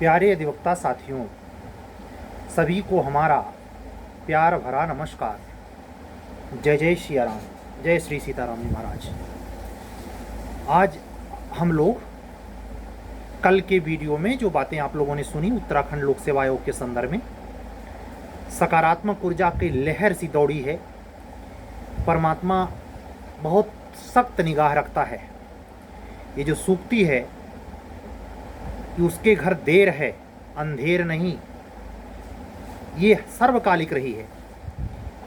प्यारे अधिवक्ता साथियों, सभी को हमारा प्यार भरा नमस्कार। जय जय सिया राम, जय श्री सीताराम जी महाराज। आज हम लोग कल के वीडियो में जो बातें आप लोगों ने सुनी उत्तराखंड लोक सेवा आयोग के संदर्भ में, सकारात्मक ऊर्जा की लहर सी दौड़ी है। परमात्मा बहुत सख्त निगाह रखता है। ये जो सूक्ति है कि उसके घर देर है अंधेर नहीं, ये सर्वकालिक रही है।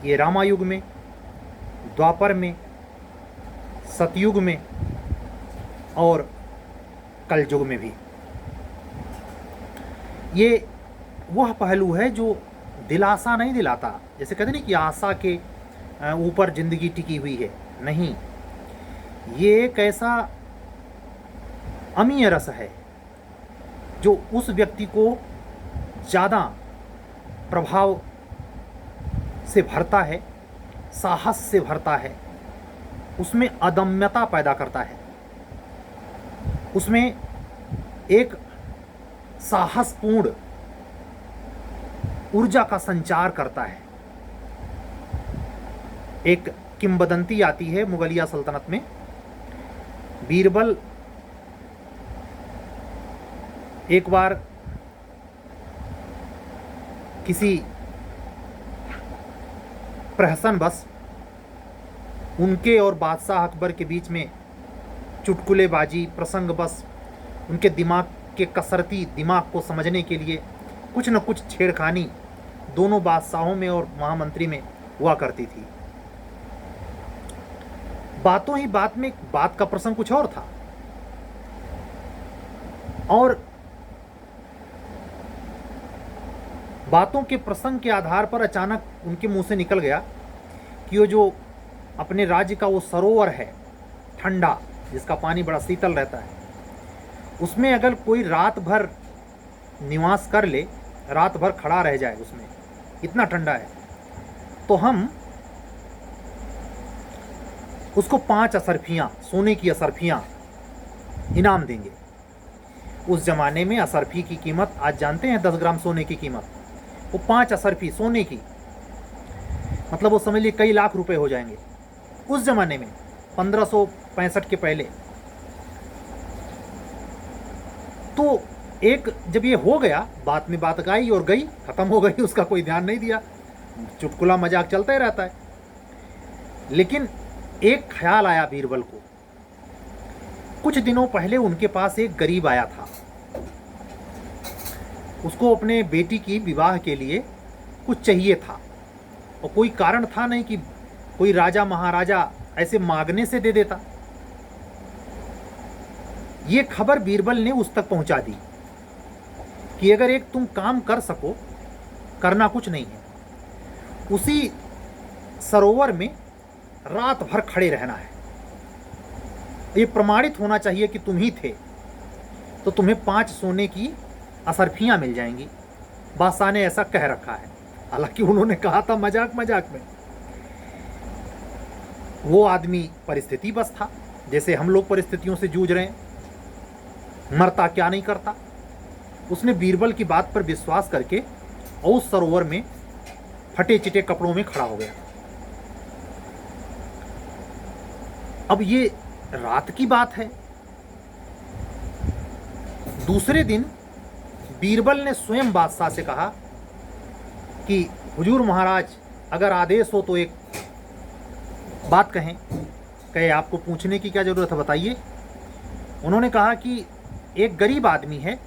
ये रामायुग में, द्वापर में, सतयुग में और कलयुग में भी। ये वह पहलू है जो दिलासा नहीं दिलाता, जैसे कहते नहीं कि आशा के ऊपर जिंदगी टिकी हुई है, नहीं। ये एक ऐसा अमीय रस है जो उस व्यक्ति को ज़्यादा प्रभाव से भरता है, साहस से भरता है, उसमें अदम्यता पैदा करता है, उसमें एक साहसपूर्ण ऊर्जा का संचार करता है। एक किंवदंती आती है मुगलिया सल्तनत में, बीरबल एक बार किसी प्रहसन बस उनके और बादशाह अकबर के बीच में चुटकुलेबाजी प्रसंग बस उनके दिमाग के कसरती दिमाग को समझने के लिए कुछ न कुछ छेड़खानी दोनों बादशाहों में और महामंत्री में हुआ करती थी। बातों ही बात में बात का प्रसंग कुछ और था, और बातों के प्रसंग के आधार पर अचानक उनके मुंह से निकल गया कि वो जो अपने राज्य का वो सरोवर है ठंडा, जिसका पानी बड़ा शीतल रहता है, उसमें अगर कोई रात भर निवास कर ले, रात भर खड़ा रह जाए उसमें, इतना ठंडा है, तो हम उसको 5 असरफियाँ, सोने की असरफियाँ इनाम देंगे। उस जमाने में असरफी की कीमत आज जानते हैं, 10 ग्राम सोने की कीमत। वो 5 असरफी सोने की, मतलब वो समझ लीजिए कई लाख रुपए हो जाएंगे उस जमाने में, 1565 के पहले। तो एक जब ये हो गया, बात में बात आई और गई, खत्म हो गई, उसका कोई ध्यान नहीं दिया, चुटकुला मजाक चलता ही रहता है। लेकिन एक ख्याल आया बीरबल को। कुछ दिनों पहले उनके पास एक गरीब आया था, उसको अपने बेटी की विवाह के लिए कुछ चाहिए था, और कोई कारण था नहीं कि कोई राजा महाराजा ऐसे मांगने से दे देता। ये खबर बीरबल ने उस तक पहुंचा दी कि अगर एक तुम काम कर सको, करना कुछ नहीं है, उसी सरोवर में रात भर खड़े रहना है, ये प्रमाणित होना चाहिए कि तुम ही थे, तो तुम्हें 5 सोने की असरफियाँ मिल जाएंगी। बादशाह ने ऐसा कह रखा है, हालांकि उन्होंने कहा था मजाक मजाक में। वो आदमी परिस्थिति बस था, जैसे हम लोग परिस्थितियों से जूझ रहे हैं, मरता क्या नहीं करता। उसने बीरबल की बात पर विश्वास करके और उस सरोवर में फटे चिटे कपड़ों में खड़ा हो गया। अब ये रात की बात है। दूसरे दिन बीरबल ने स्वयं बादशाह से कहा कि हुजूर महाराज, अगर आदेश हो तो एक बात कहें। कहे आपको पूछने की क्या ज़रूरत है, बताइए। उन्होंने कहा कि एक गरीब आदमी है,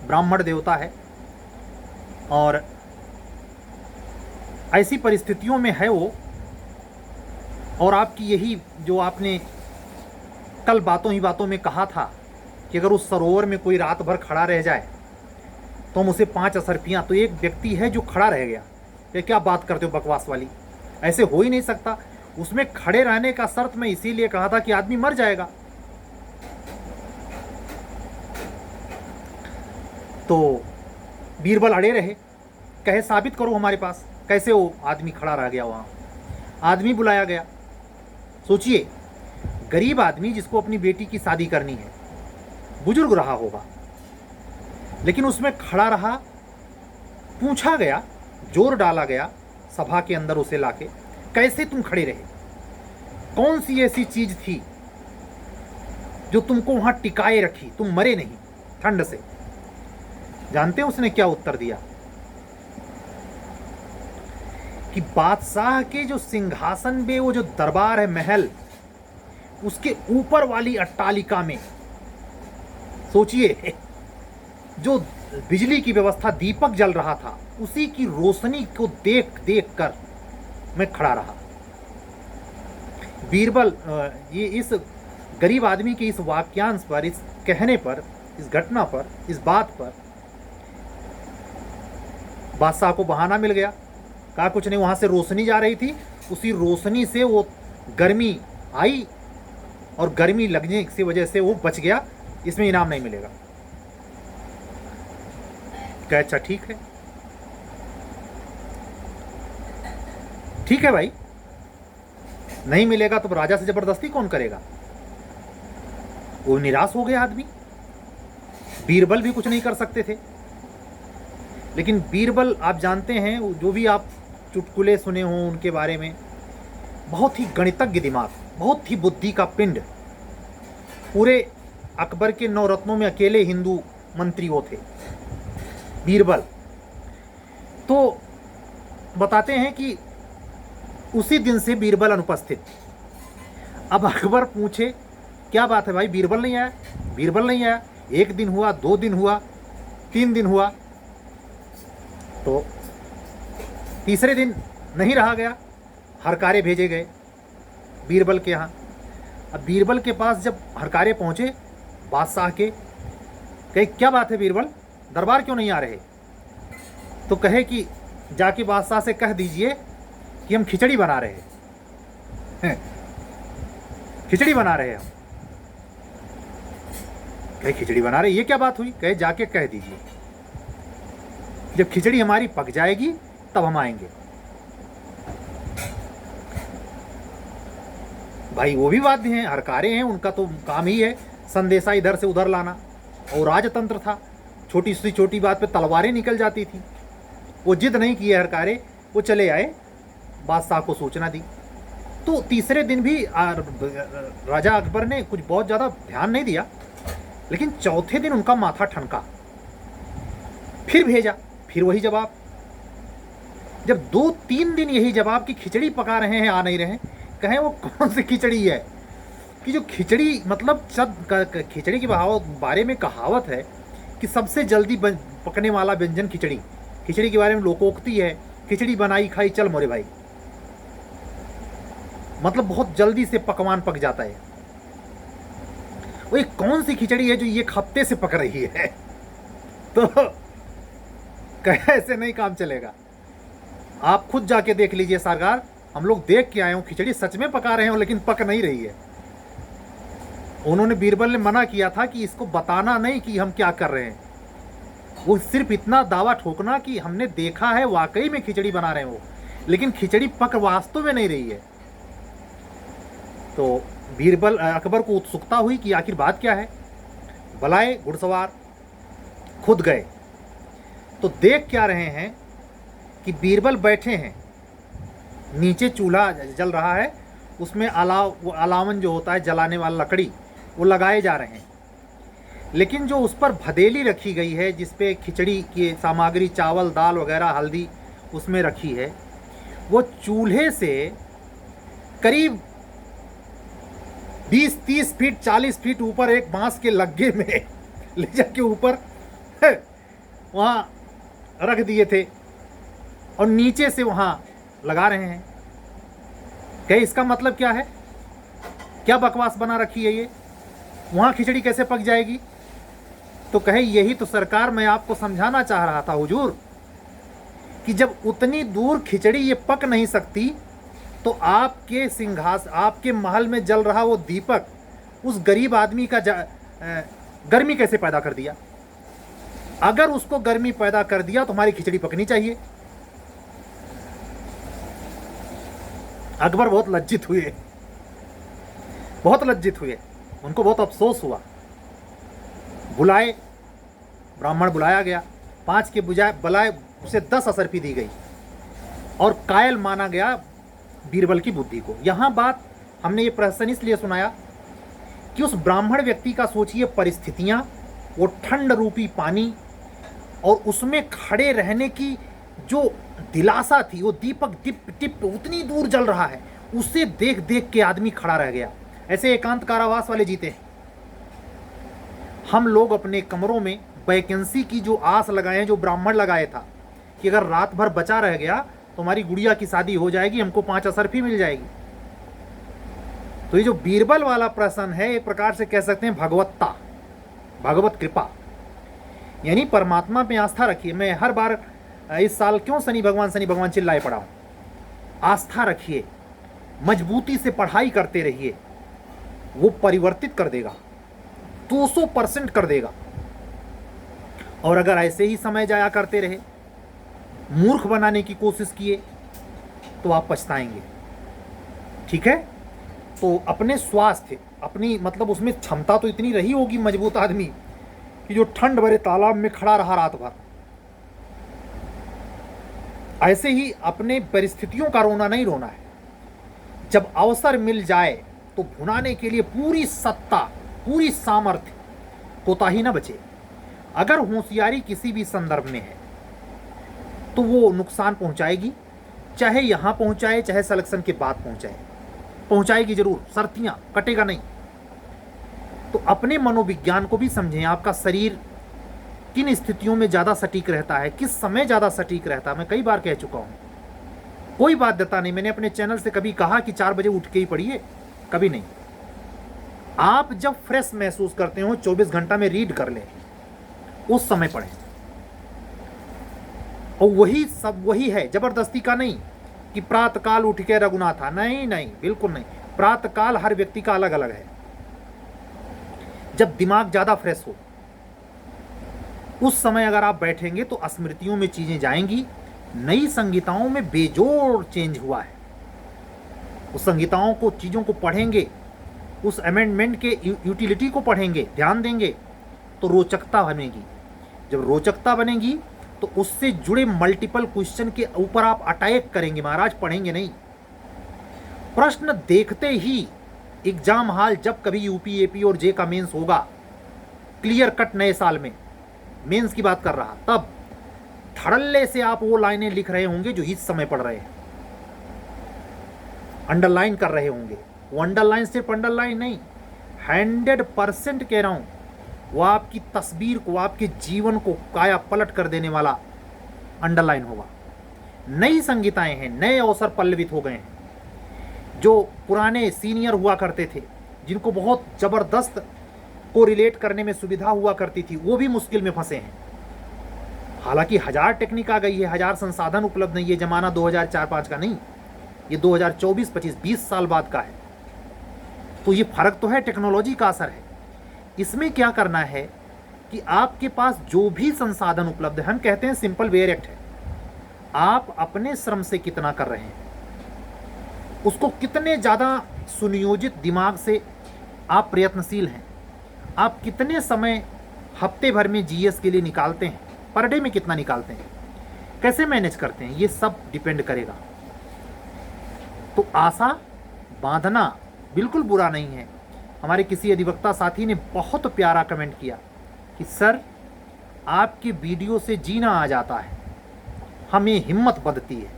ब्राह्मण देवता है, और ऐसी परिस्थितियों में है वो, और आपकी यही जो आपने कल बातों ही बातों में कहा था कि अगर उस सरोवर में कोई रात भर खड़ा रह जाए तो हम उसे 5 असरफियाँ। तो एक व्यक्ति है जो खड़ा रह गया, ये क्या बात करते हो बकवास वाली, ऐसे हो ही नहीं सकता। उसमें खड़े रहने का शर्त मैं इसीलिए कहा था कि आदमी मर जाएगा। तो बीरबल अड़े रहे, कहे साबित करो हमारे पास, कैसे वो आदमी खड़ा रह गया वहाँ। आदमी बुलाया गया। सोचिए, गरीब आदमी जिसको अपनी बेटी की शादी करनी है, बुजुर्ग रहा होगा, लेकिन उसमें खड़ा रहा, पूछा गया, जोर डाला गया सभा के अंदर उसे लाके, कैसे तुम खड़े रहे, कौन सी ऐसी चीज थी जो तुमको वहां टिकाए रखी, तुम मरे नहीं ठंड से। जानते हैं उसने क्या उत्तर दिया? कि बादशाह के जो सिंहासन पे वो जो दरबार है, महल, उसके ऊपर वाली अट्टालिका में, सोचिए, जो बिजली की व्यवस्था, दीपक जल रहा था, उसी की रोशनी को देख देख कर मैं खड़ा रहा। बीरबल ये इस गरीब आदमी के इस वाक्यांश पर, इस कहने पर, इस घटना पर, इस बात पर बादशाह को बहाना मिल गया। कहा कुछ नहीं, वहां से रोशनी जा रही थी, उसी रोशनी से वो गर्मी आई और गर्मी लगने की वजह से वो बच गया, इसमें इनाम नहीं मिलेगा। क्या? अच्छा ठीक है, ठीक है भाई, नहीं मिलेगा तो राजा से जबरदस्ती कौन करेगा? वो निराश हो गया आदमी। बीरबल भी कुछ नहीं कर सकते थे। लेकिन बीरबल, आप जानते हैं, जो भी आप चुटकुले सुने हों उनके बारे में, बहुत ही गणितज्ञ दिमाग, बहुत ही बुद्धि का पिंड। पूरे अकबर के 9 रत्नों में अकेले हिंदू मंत्री वो थे, बीरबल। तो बताते हैं कि उसी दिन से बीरबल अनुपस्थित। अब अकबर पूछे क्या बात है भाई, बीरबल नहीं आया? बीरबल नहीं आया। 1 दिन हुआ, 2 दिन हुआ, 3 दिन हुआ, तो तीसरे दिन नहीं रहा गया, हरकारे भेजे गए बीरबल के यहाँ। अब बीरबल के पास जब हरकारे पहुँचे बादशाह के, कहे क्या बात है बीरबल, दरबार क्यों नहीं आ रहे? तो कहे कि जाके बादशाह से कह दीजिए कि हम खिचड़ी बना रहे हैं, खिचड़ी बना रहे हैं हम। कहे खिचड़ी बना रहे, ये क्या बात हुई? कहे जाके कह दीजिए, जब खिचड़ी हमारी पक जाएगी तब हम आएंगे। भाई वो भी वाद्य हैं, हरकारे हैं, उनका तो काम ही है संदेशा इधर से उधर लाना। और राजतंत्र था, छोटी सी छोटी बात पे तलवारें निकल जाती थी। वो जिद नहीं किए हरकारे, वो चले आए, बादशाह को सूचना दी। तो तीसरे दिन भी राजा अकबर ने कुछ बहुत ज़्यादा ध्यान नहीं दिया, लेकिन चौथे दिन उनका माथा ठनका, फिर भेजा, फिर वही जवाब। जब 2-3 दिन यही जवाब कि खिचड़ी पका रहे हैं, आ नहीं रहे, कहें वो कौन सी खिचड़ी है कि जो खिचड़ी, मतलब खिचड़ी के बारे में कहावत है कि सबसे जल्दी पकने वाला व्यंजन खिचड़ी। खिचड़ी के बारे में लोकोक्ति है, खिचड़ी बनाई खाई चल मोरे भाई, मतलब बहुत जल्दी से पकवान पक जाता है। वो एक कौन सी खिचड़ी है जो ये हफ्ते से पक रही है? तो कैसे नहीं काम चलेगा? आप खुद जाके देख लीजिए सरकार, हम लोग देख के आए हो, खिचड़ी सच में पका रहे हो लेकिन पक नहीं रही है। उन्होंने, बीरबल ने मना किया था कि इसको बताना नहीं कि हम क्या कर रहे हैं, वो सिर्फ इतना दावा ठोकना कि हमने देखा है, वाकई में खिचड़ी बना रहे हो, लेकिन खिचड़ी पक वास्तव में नहीं रही है। तो बीरबल, अकबर को उत्सुकता हुई कि आखिर बात क्या है। बुलाए घुड़सवार, खुद गए, तो देख क्या रहे हैं कि बीरबल बैठे हैं, नीचे चूल्हा जल रहा है, उसमें अलावन जो होता है जलाने वाला लकड़ी, वो लगाए जा रहे हैं। लेकिन जो उस पर भदेली रखी गई है, जिस पे खिचड़ी की सामग्री, चावल, दाल वगैरह, हल्दी उसमें रखी है, वो चूल्हे से करीब 20-30 फीट, 40 फीट ऊपर एक बांस के लग्गे में ले जाके ऊपर वहाँ रख दिए थे और नीचे से वहाँ लगा रहे हैं। कहे इसका मतलब क्या है? क्या बकवास बना रखी है ये? वहाँ खिचड़ी कैसे पक जाएगी? तो कहे यही तो सरकार मैं आपको समझाना चाह रहा था हुजूर, कि जब उतनी दूर खिचड़ी ये पक नहीं सकती, तो आपके सिंहासन, आपके महल में जल रहा वो दीपक उस गरीब आदमी का गर्मी कैसे पैदा कर दिया? अगर उसको गर्मी पैदा कर दिया तो हमारी खिचड़ी पकनी चाहिए। अकबर बहुत लज्जित हुए, बहुत लज्जित हुए, उनको बहुत अफसोस हुआ। बुलाए ब्राह्मण बुलाया गया, 5 के बजाय उसे 10 असरफी दी गई और कायल माना गया बीरबल की बुद्धि को। यहाँ बात हमने ये प्रश्न इसलिए सुनाया कि उस ब्राह्मण व्यक्ति का सोचिए परिस्थितियाँ, वो ठंड रूपी पानी और उसमें खड़े रहने की जो दिलासा थी, वो दीपक टिप टिप उतनी दूर जल रहा है, उसे देख देख के आदमी खड़ा रह गया। ऐसे एकांत कारावास वाले जीते हैं। हम लोग अपने कमरों में वैकेंसी की जो आस लगाए, जो ब्राह्मण लगाए था कि अगर रात भर बचा रह गया तो हमारी गुड़िया की शादी हो जाएगी, हमको 5 असरफी मिल जाएगी। तो ये जो बीरबल वाला प्रश्न है, एक प्रकार से कह सकते हैं भगवत्ता, भगवत कृपा, यानी परमात्मा पे आस्था रखिए। मैं हर बार इस साल क्यों शनि भगवान चिल्लाए पड़ा हूं। आस्था रखिए, मजबूती से पढ़ाई करते रहिए, वो परिवर्तित कर देगा, 200% कर देगा। और अगर ऐसे ही समय जाया करते रहे, मूर्ख बनाने की कोशिश किए, तो आप पछताएंगे। ठीक है, तो अपने स्वास्थ्य, अपनी मतलब उसमें क्षमता तो इतनी रही होगी मजबूत आदमी कि जो ठंड भरे तालाब में खड़ा रहा रात भर। ऐसे ही अपने परिस्थितियों का रोना नहीं रोना है। जब अवसर मिल जाए तो भुनाने के लिए पूरी सत्ता, पूरी सामर्थ्य, कोताही न बचे। अगर होशियारी किसी भी संदर्भ में है तो वो नुकसान पहुंचाएगी, चाहे यहां पहुंचाए चाहे सिलेक्शन के बाद पहुंचाएगी जरूर, शर्तियां, कटेगा नहीं। तो अपने मनोविज्ञान को भी समझें। आपका शरीर किन स्थितियों में ज़्यादा सटीक रहता है, किस समय ज़्यादा सटीक रहता है। मैं कई बार कह चुका हूँ, कोई बाध्यता नहीं। मैंने अपने चैनल से कभी कहा कि 4 बजे उठ के ही पढ़िए, कभी नहीं। आप जब फ्रेश महसूस करते हो 24 घंटा में रीड कर ले, उस समय पढ़ें। और वही सब वही है, जबरदस्ती का नहीं कि प्रातःकाल उठ के रघुनाथा, नहीं नहीं, बिल्कुल नहीं। प्रातःकाल हर व्यक्ति का अलग अलग है। जब दिमाग ज्यादा फ्रेश हो उस समय अगर आप बैठेंगे तो स्मृतियों में चीजें जाएंगी। नई संहिताओं में बेजोड़ चेंज हुआ है। उस संहिताओं को, चीजों को पढ़ेंगे, उस अमेंडमेंट के यूटिलिटी को पढ़ेंगे, ध्यान देंगे तो रोचकता बनेगी। जब रोचकता बनेगी तो उससे जुड़े मल्टीपल क्वेश्चन के ऊपर आप अटैक करेंगे महाराज, पढ़ेंगे नहीं। प्रश्न देखते ही एग्जाम हाल, जब कभी यूपी, एपी और जे का मेंस होगा, क्लियर कट नए साल में मेंस की बात कर रहा, तब धड़ल्ले से आप वो लाइनें लिख रहे होंगे जो इस समय पढ़ रहे हैं, अंडरलाइन कर रहे होंगे। वो अंडरलाइन सिर्फ अंडरलाइन नहीं, 100% कह रहा हूं, वो आपकी तस्वीर को, आपके जीवन को काया पलट कर देने वाला अंडरलाइन होगा। नई संगीताएं हैं, नए अवसर पल्लवित हो गए हैं। जो पुराने सीनियर हुआ करते थे, जिनको बहुत जबरदस्त को रिलेट करने में सुविधा हुआ करती थी, वो भी मुश्किल में फंसे हैं। हालांकि 1000 टेक्निक आ गई है, 1000 संसाधन उपलब्ध नहीं। ये जमाना 2004-5 का नहीं, ये 2024-25, 20 साल बाद का है। तो ये फर्क तो है, टेक्नोलॉजी का असर है। इसमें क्या करना है कि आपके पास जो भी संसाधन उपलब्ध है, हम कहते हैं सिंपल वेयर एक्ट है, आप अपने श्रम से कितना कर रहे हैं, उसको कितने ज़्यादा सुनियोजित दिमाग से आप प्रयत्नशील हैं, आप कितने समय हफ्ते भर में जीएस के लिए निकालते हैं, पर डे में कितना निकालते हैं, कैसे मैनेज करते हैं, ये सब डिपेंड करेगा। तो आशा बांधना बिल्कुल बुरा नहीं है। हमारे किसी अधिवक्ता साथी ने बहुत प्यारा कमेंट किया कि सर आपके वीडियो से जीना आ जाता है, हमें हिम्मत बढ़ती है।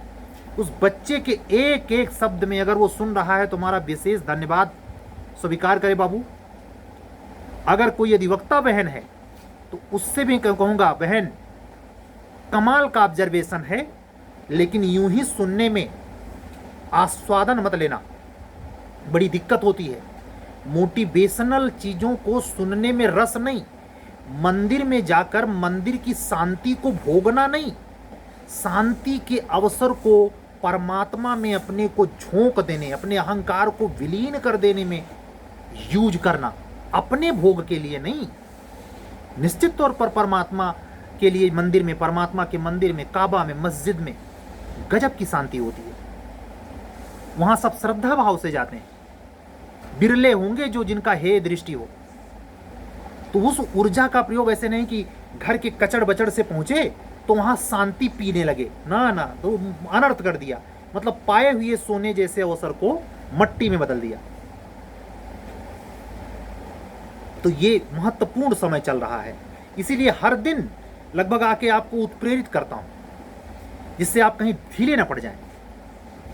उस बच्चे के एक एक शब्द में अगर वो सुन रहा है, तुम्हारा विशेष धन्यवाद स्वीकार करे बाबू। अगर कोई अधिवक्ता बहन है तो उससे भी कहूँगा, बहन कमाल का ऑब्जर्वेशन है, लेकिन यूं ही सुनने में आस्वादन मत लेना, बड़ी दिक्कत होती है। मोटिवेशनल चीज़ों को सुनने में रस नहीं, मंदिर में जाकर मंदिर की शांति को भोगना नहीं, शांति के अवसर को परमात्मा में अपने को झोंक देने, अपने अहंकार को विलीन कर देने में यूज करना, अपने भोग के लिए नहीं। निश्चित तौर पर परमात्मा के लिए मंदिर में, परमात्मा के मंदिर में, काबा में, मस्जिद में गजब की शांति होती है। वहां सब श्रद्धा भाव से जाते हैं, बिरले होंगे जो जिनका हे दृष्टि हो। तो उस ऊर्जा का प्रयोग ऐसे नहीं कि घर के कचड़ बचड़ से पहुंचे तो वहां शांति पीने लगे, ना ना, तो अनर्थ कर दिया, मतलब पाए हुए सोने जैसे अवसर को मट्टी में बदल दिया। तो ये महत्वपूर्ण समय चल रहा है, इसीलिए हर दिन लगभग आके आपको उत्प्रेरित करता हूं, जिससे आप कहीं ढीले ना पड़ जाएं।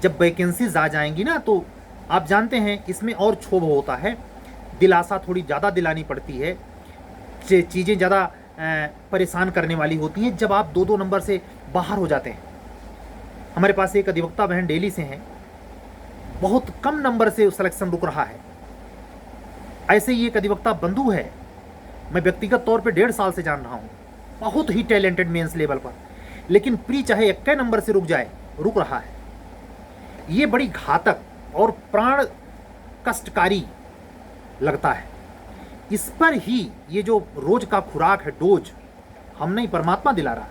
जब वैकेंसीज आ जाएंगी ना, तो आप जानते हैं इसमें और क्षोभ होता है, दिलासा थोड़ी ज़्यादा दिलानी पड़ती है, चीज़ें ज़्यादा परेशान करने वाली होती हैं जब आप 2-2 नंबर से बाहर हो जाते हैं। हमारे पास एक अधिवक्ता बहन दिल्ली से हैं, बहुत कम नंबर से सिलेक्शन रुक रहा है। ऐसे ही एक अधिवक्ता बंधु है, मैं व्यक्तिगत तौर पे 1.5 साल से जान रहा हूँ, बहुत ही टैलेंटेड मेंस लेवल पर, लेकिन प्री चाहे 21 नंबर से रुक रहा है। ये बड़ी घातक और प्राण कष्टकारी लगता है। इस पर ही ये जो रोज का खुराक है, डोज हम नहीं, परमात्मा दिला रहा है,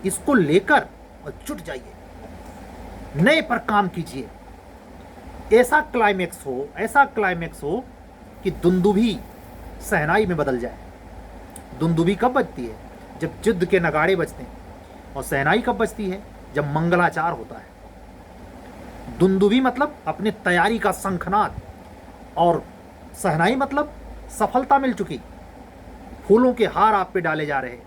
इसको लेकर और जुट जाइए, नए पर काम कीजिए। ऐसा क्लाइमेक्स हो कि दुंदुभी सहनाई में बदल जाए। दुंदुभी कब बजती है? जब युद्ध के नगाड़े बजते हैं। और सहनाई कब बजती है? जब मंगलाचार होता है। दुंदुभी मतलब अपने तैयारी का शंखनाद, और सहनाई मतलब सफलता मिल चुकी, फूलों के हार आप पे डाले जा रहे,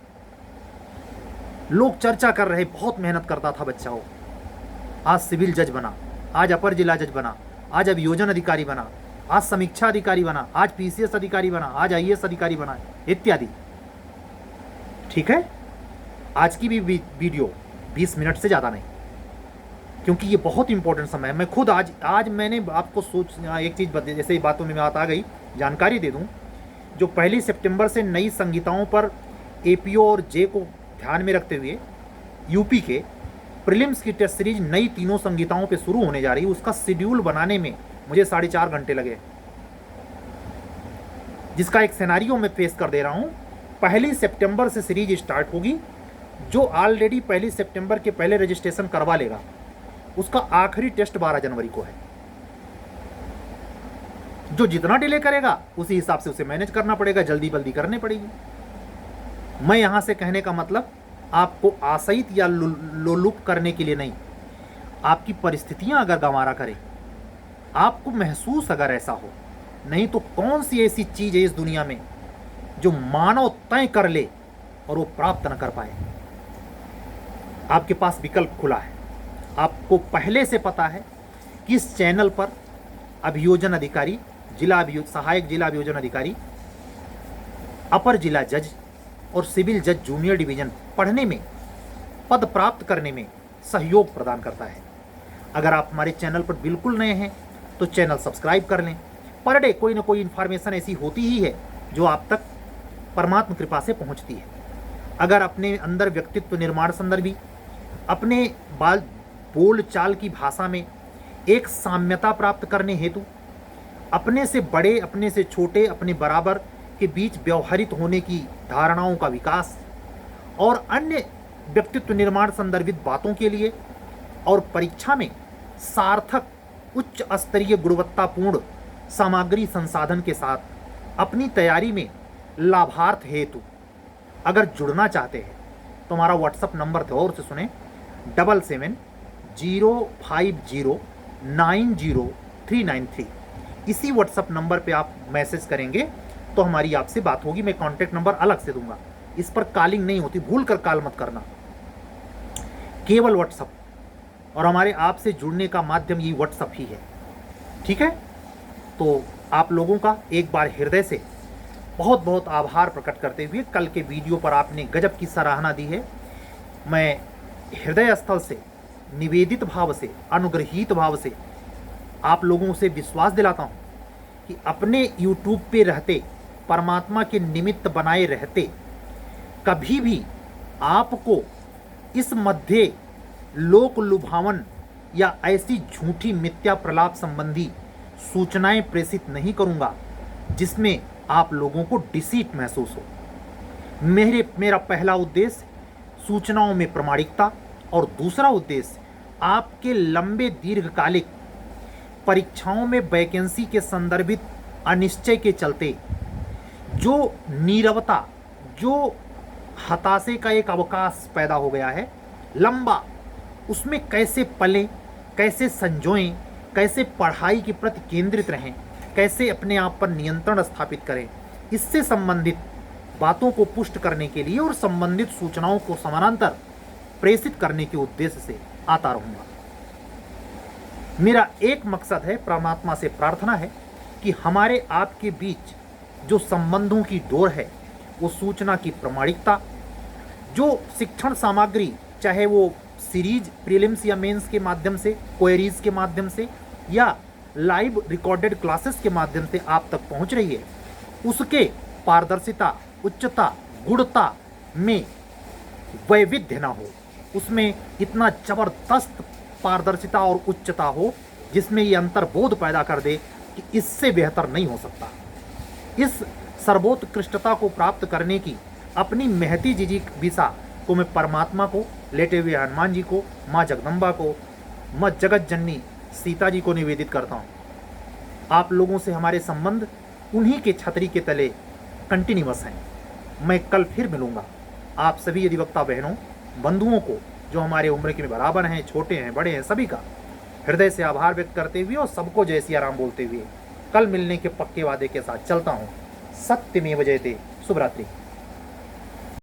लोग चर्चा कर रहे, बहुत मेहनत करता था बच्चा वो, आज सिविल जज बना, आज अपर जिला जज बना, आज अभियोजन अधिकारी बना, आज समीक्षा अधिकारी बना, आज पीसीएस अधिकारी बना, आज आईएएस अधिकारी बना, इत्यादि। ठीक है, आज की भी वीडियो 20 मिनट से ज़्यादा नहीं, क्योंकि ये बहुत इंपॉर्टेंट समय है। मैं खुद आज मैंने आपको एक चीज़ जैसे बातों में बात आ गई, जानकारी दे दूं, जो 1 सितंबर से नई संहिताओं पर एपीओ और जे को ध्यान में रखते हुए यूपी के प्रीलिम्स की टेस्ट सीरीज नई 3 संहिताओं पे शुरू होने जा रही है। उसका शेड्यूल बनाने में मुझे 4.5 घंटे लगे, जिसका एक सिनेरियो मैं पेश कर दे रहा हूँ। 1 सितंबर से सीरीज स्टार्ट होगी। जो ऑलरेडी 1 सितंबर के पहले रजिस्ट्रेशन करवा लेगा, उसका आखिरी टेस्ट 12 जनवरी को है। जो जितना डिले करेगा उसी हिसाब से उसे मैनेज करना पड़ेगा, जल्दी करनी पड़ेगी। मैं यहां से कहने का मतलब आपको आशयित या लोलुप करने के लिए नहीं, आपकी परिस्थितियां अगर गंवारा करें, आपको महसूस अगर ऐसा हो, नहीं तो कौन सी ऐसी चीज है इस दुनिया में जो मानव तय कर ले और वो प्राप्त न कर पाए। आपके पास विकल्प खुला है। आपको पहले से पता है कि इस चैनल पर अभियोजन अधिकारी, सहायक जिला अभियोजन अधिकारी, अपर जिला जज और सिविल जज जूनियर डिवीजन पढ़ने में, पद प्राप्त करने में सहयोग प्रदान करता है। अगर आप हमारे चैनल पर बिल्कुल नए हैं तो चैनल सब्सक्राइब कर लें। पर डे कोई ना कोई इन्फॉर्मेशन ऐसी होती ही है जो आप तक परमात्मा कृपा से पहुंचती है। अगर अपने अंदर व्यक्तित्व निर्माण संदर्भी, अपने बोल चाल की भाषा में एक साम्यता प्राप्त करने हेतु, अपने से बड़े, अपने से छोटे, अपने बराबर के बीच व्यवहारित होने की धारणाओं का विकास और अन्य व्यक्तित्व निर्माण संदर्भित बातों के लिए, और परीक्षा में सार्थक उच्च स्तरीय गुणवत्तापूर्ण सामग्री संसाधन के साथ अपनी तैयारी में लाभार्थ हेतु अगर जुड़ना चाहते हैं तो हमारा व्हाट्सअप नंबर था, और से सुने, 7705090393। इसी व्हाट्सअप नंबर पे आप मैसेज करेंगे तो हमारी आपसे बात होगी। मैं कॉन्टैक्ट नंबर अलग से दूंगा, इस पर कॉलिंग नहीं होती, भूल कर कॉल मत करना, केवल व्हाट्सअप, और हमारे आपसे जुड़ने का माध्यम ये व्हाट्सअप ही है। ठीक है, तो आप लोगों का एक बार हृदय से बहुत बहुत आभार प्रकट करते हुए, कल के वीडियो पर आपने गजब की सराहना दी है। मैं हृदय स्थल से, निवेदित भाव से, अनुग्रहीत भाव से आप लोगों से विश्वास दिलाता हूँ कि अपने YouTube पे रहते, परमात्मा के निमित्त बनाए रहते, कभी भी आपको इस मध्य लोक लुभावन या ऐसी झूठी मिथ्या प्रलाप संबंधी सूचनाएं प्रेषित नहीं करूंगा जिसमें आप लोगों को डिसीट महसूस हो। मेरा पहला उद्देश्य सूचनाओं में प्रामाणिकता, और दूसरा उद्देश्य आपके लंबे दीर्घकालिक परीक्षाओं में वैकेंसी के संदर्भित अनिश्चय के चलते जो नीरवता, जो हताशे का एक अवकाश पैदा हो गया है लंबा। उसमें कैसे पलें, कैसे संजोएं, कैसे पढ़ाई के प्रति केंद्रित रहें, कैसे अपने आप पर नियंत्रण स्थापित करें, इससे संबंधित बातों को पुष्ट करने के लिए और संबंधित सूचनाओं को समानांतर प्रेषित करने के उद्देश्य से आता रहूंगा। मेरा एक मकसद है, परमात्मा से प्रार्थना है कि हमारे आपके बीच जो संबंधों की डोर है, वो सूचना की प्रामाणिकता, जो शिक्षण सामग्री, चाहे वो सीरीज प्रीलिम्स या मेंस के माध्यम से, क्वेरीज के माध्यम से या लाइव रिकॉर्डेड क्लासेस के माध्यम से आप तक पहुंच रही है, उसके पारदर्शिता, उच्चता, गुणता में वैविध्य ना हो, उसमें इतना जबरदस्त पारदर्शिता और उच्चता हो जिसमें ये अंतर्बोध पैदा कर दे कि इससे बेहतर नहीं हो सकता। इस सर्वोत्कृष्टता को प्राप्त करने की अपनी महती जिज्ञासा को मैं परमात्मा को, लेटे हुए हनुमान जी को, माँ जगदम्बा को, माँ जगत जननी सीता जी को निवेदित करता हूँ। आप लोगों से हमारे संबंध उन्हीं के छतरी के तले कंटिन्यूअस हैं। मैं कल फिर मिलूँगा। आप सभी अधिवक्ता बहनों, बंधुओं को जो हमारे उम्र के बराबर हैं, छोटे हैं, बड़े हैं, सभी का हृदय से आभार व्यक्त करते हुए और सबको जय सिया राम बोलते हुए कल मिलने के पक्के वादे के साथ चलता हूँ। सत्यमेव जयते। शुभ रात्रि।